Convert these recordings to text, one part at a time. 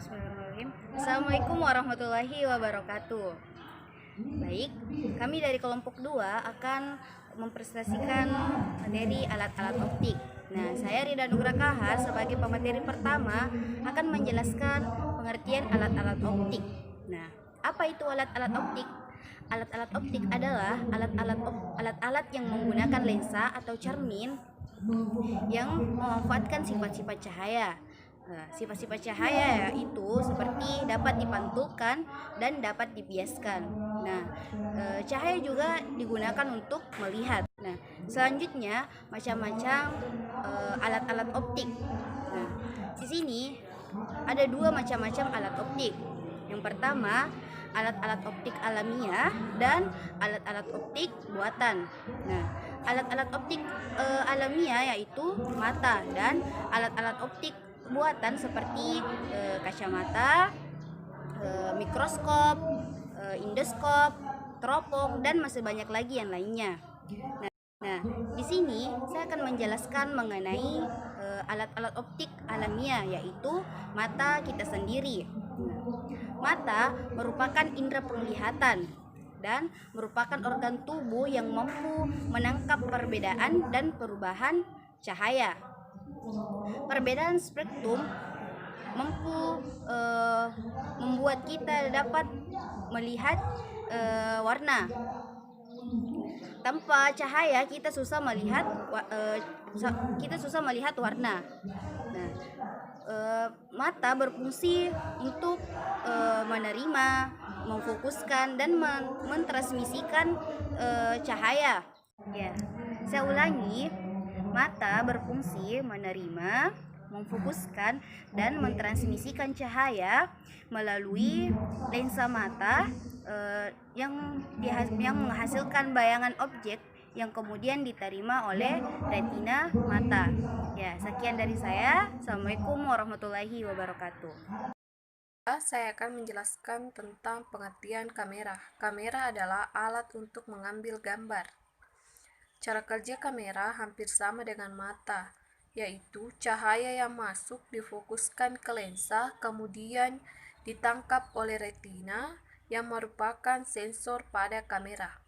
Bismillahirrahmanirrahim. Assalamualaikum warahmatullahi wabarakatuh. Baik, kami dari kelompok 2 akan mempresentasikan materi alat-alat optik. Nah, saya Rida Nugra Kahar sebagai pemateri pertama akan menjelaskan pengertian alat-alat optik. Nah, apa itu alat-alat optik? Alat-alat optik adalah alat-alat yang menggunakan lensa atau cermin yang memanfaatkan sifat-sifat cahaya. Sifat-sifat cahaya itu seperti dapat dipantulkan dan dapat dibiaskan. Nah, cahaya juga digunakan untuk melihat. Nah, selanjutnya macam-macam alat-alat optik. Nah, di sini ada dua macam-macam alat optik. Yang pertama, alat-alat optik alamiah dan alat-alat optik buatan. Nah, alat-alat optik alamiah yaitu mata, dan alat-alat optik buatan seperti kacamata, mikroskop, endoskop, teropong, dan masih banyak lagi yang lainnya. Nah, di sini saya akan menjelaskan mengenai alat-alat optik alamiah, yaitu mata kita sendiri. Mata merupakan indera penglihatan dan merupakan organ tubuh yang mampu menangkap perbedaan dan perubahan cahaya. Perbedaan spektrum mampu membuat kita dapat melihat warna. Tanpa cahaya kita susah melihat warna. Nah, mata berfungsi untuk menerima, memfokuskan, dan mentransmisikan cahaya. Ya, saya ulangi. Mata berfungsi menerima, memfokuskan, dan mentransmisikan cahaya melalui lensa mata yang menghasilkan bayangan objek yang kemudian diterima oleh retina mata. Ya, sekian dari saya. Assalamualaikum warahmatullahi wabarakatuh. Saya akan menjelaskan tentang pengertian kamera. Kamera adalah alat untuk mengambil gambar. Cara kerja kamera hampir sama dengan mata, yaitu cahaya yang masuk difokuskan ke lensa, kemudian ditangkap oleh retina yang merupakan sensor pada kamera.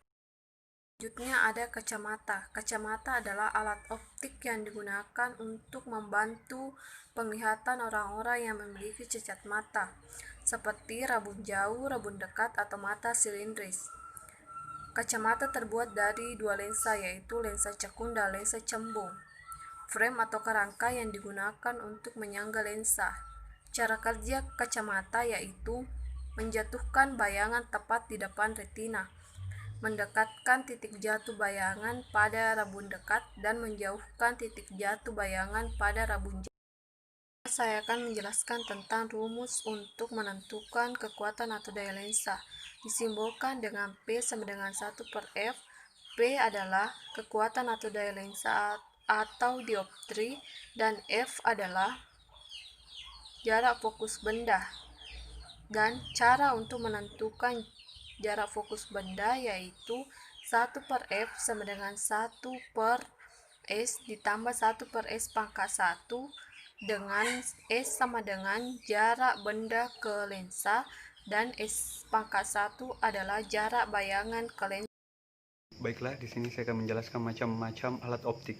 Selanjutnya ada kacamata. Kacamata adalah alat optik yang digunakan untuk membantu penglihatan orang-orang yang memiliki cacat mata, seperti rabun jauh, rabun dekat, atau mata silindris. Kacamata terbuat dari dua lensa, yaitu lensa cekung dan lensa cembung. Frame atau kerangka yang digunakan untuk menyangga lensa. Cara kerja kacamata yaitu menjatuhkan bayangan tepat di depan retina, mendekatkan titik jatuh bayangan pada rabun dekat, dan menjauhkan titik jatuh bayangan pada rabun jauh. Saya akan menjelaskan tentang rumus untuk menentukan kekuatan atau daya lensa. Disimbolkan dengan P sama dengan 1/F. P adalah kekuatan atau daya lensa atau dioptri, dan F adalah jarak fokus benda. Dan cara untuk menentukan jarak fokus benda yaitu 1/F sama dengan 1/S ditambah 1/S pangkat 1, dengan S sama dengan jarak benda ke lensa, dan S pangkat 1 adalah jarak bayangan ke lensa. Baiklah, di sini saya akan menjelaskan macam-macam alat optik.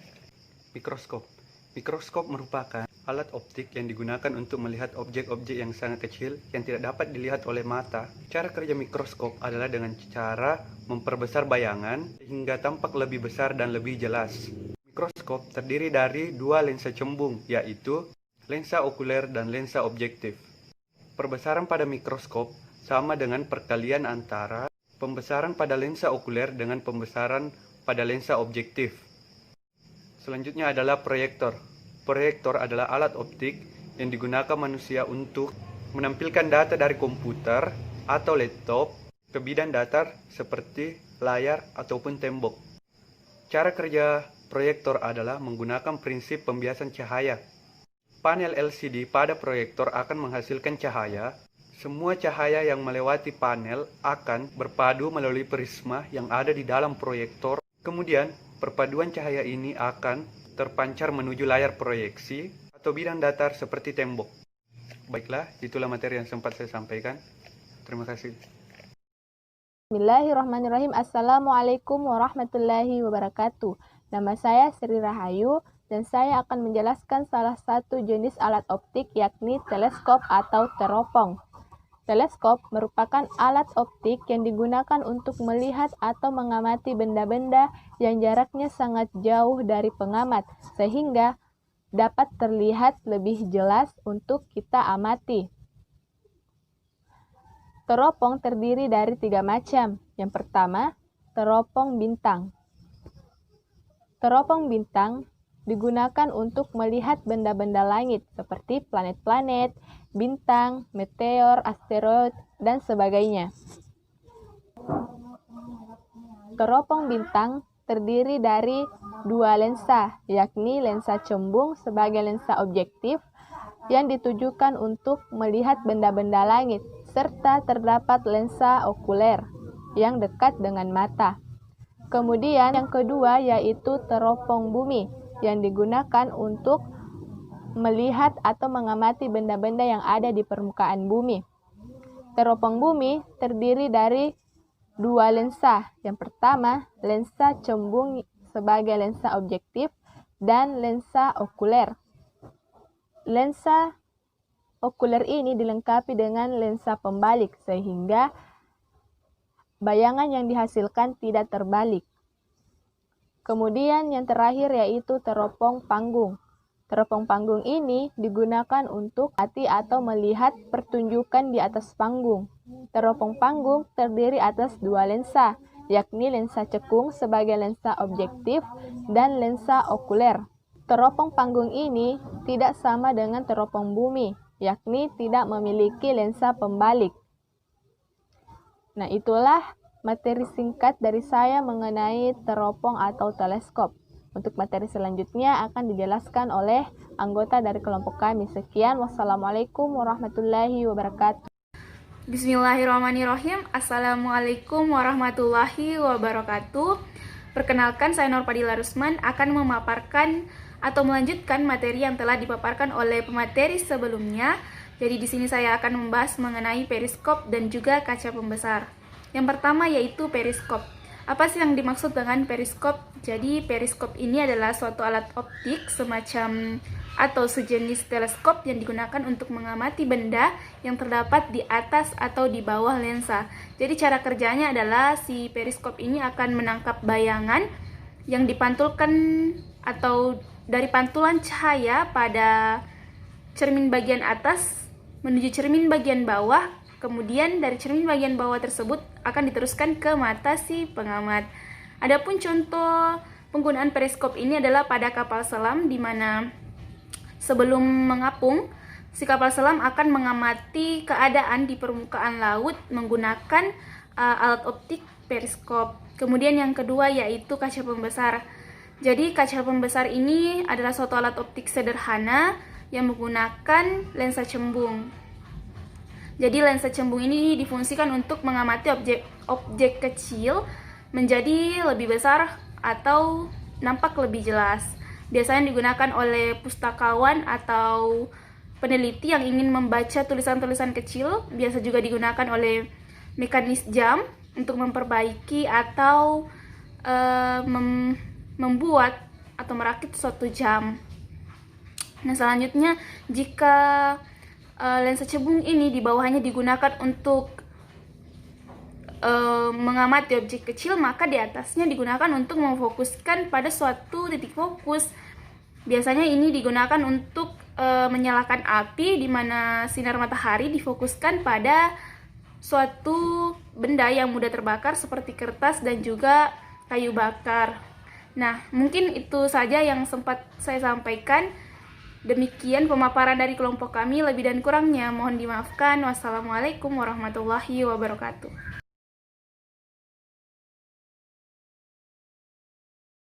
Mikroskop. Mikroskop merupakan alat optik yang digunakan untuk melihat objek-objek yang sangat kecil yang tidak dapat dilihat oleh mata. Cara kerja mikroskop adalah dengan cara memperbesar bayangan hingga tampak lebih besar dan lebih jelas. Mikroskop terdiri dari dua lensa cembung, yaitu lensa okuler dan lensa objektif. Perbesaran pada mikroskop sama dengan perkalian antara pembesaran pada lensa okuler dengan pembesaran pada lensa objektif. Selanjutnya adalah proyektor. Proyektor adalah alat optik yang digunakan manusia untuk menampilkan data dari komputer atau laptop ke bidang datar seperti layar ataupun tembok. Cara kerja proyektor adalah menggunakan prinsip pembiasan cahaya. Panel LCD pada proyektor akan menghasilkan cahaya. Semua cahaya yang melewati panel akan berpadu melalui prisma yang ada di dalam proyektor. Kemudian, perpaduan cahaya ini akan terpancar menuju layar proyeksi atau bidang datar seperti tembok. Baiklah, itulah materi yang sempat saya sampaikan. Terima kasih. Bismillahirrahmanirrahim. Assalamualaikum warahmatullahi wabarakatuh. Nama saya Sri Rahayu dan saya akan menjelaskan salah satu jenis alat optik yakni teleskop atau teropong. Teleskop merupakan alat optik yang digunakan untuk melihat atau mengamati benda-benda yang jaraknya sangat jauh dari pengamat, sehingga dapat terlihat lebih jelas untuk kita amati. Teropong terdiri dari 3 macam. Yang pertama, teropong bintang. Teropong bintang digunakan untuk melihat benda-benda langit seperti planet-planet, bintang, meteor, asteroid, dan sebagainya. Teropong bintang terdiri dari 2 lensa, yakni lensa cembung sebagai lensa objektif yang ditujukan untuk melihat benda-benda langit, serta terdapat lensa okuler yang dekat dengan mata. Kemudian yang kedua yaitu teropong bumi yang digunakan untuk melihat atau mengamati benda-benda yang ada di permukaan bumi. Teropong bumi terdiri dari 2 lensa. Yang pertama, lensa cembung sebagai lensa objektif dan lensa okuler. Lensa okuler ini dilengkapi dengan lensa pembalik sehingga bayangan yang dihasilkan tidak terbalik. Kemudian yang terakhir yaitu teropong panggung. Teropong panggung ini digunakan untuk melihat atau melihat pertunjukan di atas panggung. Teropong panggung terdiri atas 2 lensa, yakni lensa cekung sebagai lensa objektif dan lensa okuler. Teropong panggung ini tidak sama dengan teropong bumi, yakni tidak memiliki lensa pembalik. Nah, itulah materi singkat dari saya mengenai teropong atau teleskop. Untuk materi selanjutnya akan dijelaskan oleh anggota dari kelompok kami. Sekian, wassalamualaikum warahmatullahi wabarakatuh. Bismillahirrahmanirrahim. Assalamualaikum warahmatullahi wabarakatuh. Perkenalkan, saya Nurpadila Rusman akan memaparkan atau melanjutkan materi yang telah dipaparkan oleh pemateri sebelumnya. Jadi di sini saya akan membahas mengenai periskop dan juga kaca pembesar. Yang pertama yaitu periskop. Apa sih yang dimaksud dengan periskop? Jadi periskop ini adalah suatu alat optik semacam atau sejenis teleskop yang digunakan untuk mengamati benda yang terdapat di atas atau di bawah lensa. Jadi cara kerjanya adalah si periskop ini akan menangkap bayangan yang dipantulkan atau dari pantulan cahaya pada cermin bagian atas menuju cermin bagian bawah. Kemudian dari cermin bagian bawah tersebut akan diteruskan ke mata si pengamat. Adapun contoh penggunaan periskop ini adalah pada kapal selam, di mana sebelum mengapung, si kapal selam akan mengamati keadaan di permukaan laut menggunakan alat optik periskop. Kemudian yang kedua yaitu kaca pembesar. Jadi kaca pembesar ini adalah suatu alat optik sederhana yang menggunakan lensa cembung. Jadi lensa cembung ini difungsikan untuk mengamati objek kecil menjadi lebih besar atau nampak lebih jelas. Biasanya digunakan oleh pustakawan atau peneliti yang ingin membaca tulisan-tulisan kecil. Biasa juga digunakan oleh mekanis jam untuk memperbaiki atau membuat atau merakit suatu jam. Nah, selanjutnya jika lensa cembung ini di bawahnya digunakan untuk mengamati objek kecil, maka di atasnya digunakan untuk memfokuskan pada suatu titik fokus. Biasanya ini digunakan untuk menyalakan api, di mana sinar matahari difokuskan pada suatu benda yang mudah terbakar seperti kertas dan juga kayu bakar. Nah, mungkin itu saja yang sempat saya sampaikan. Demikian pemaparan dari kelompok kami, lebih dan kurangnya mohon dimaafkan. Wassalamualaikum warahmatullahi wabarakatuh.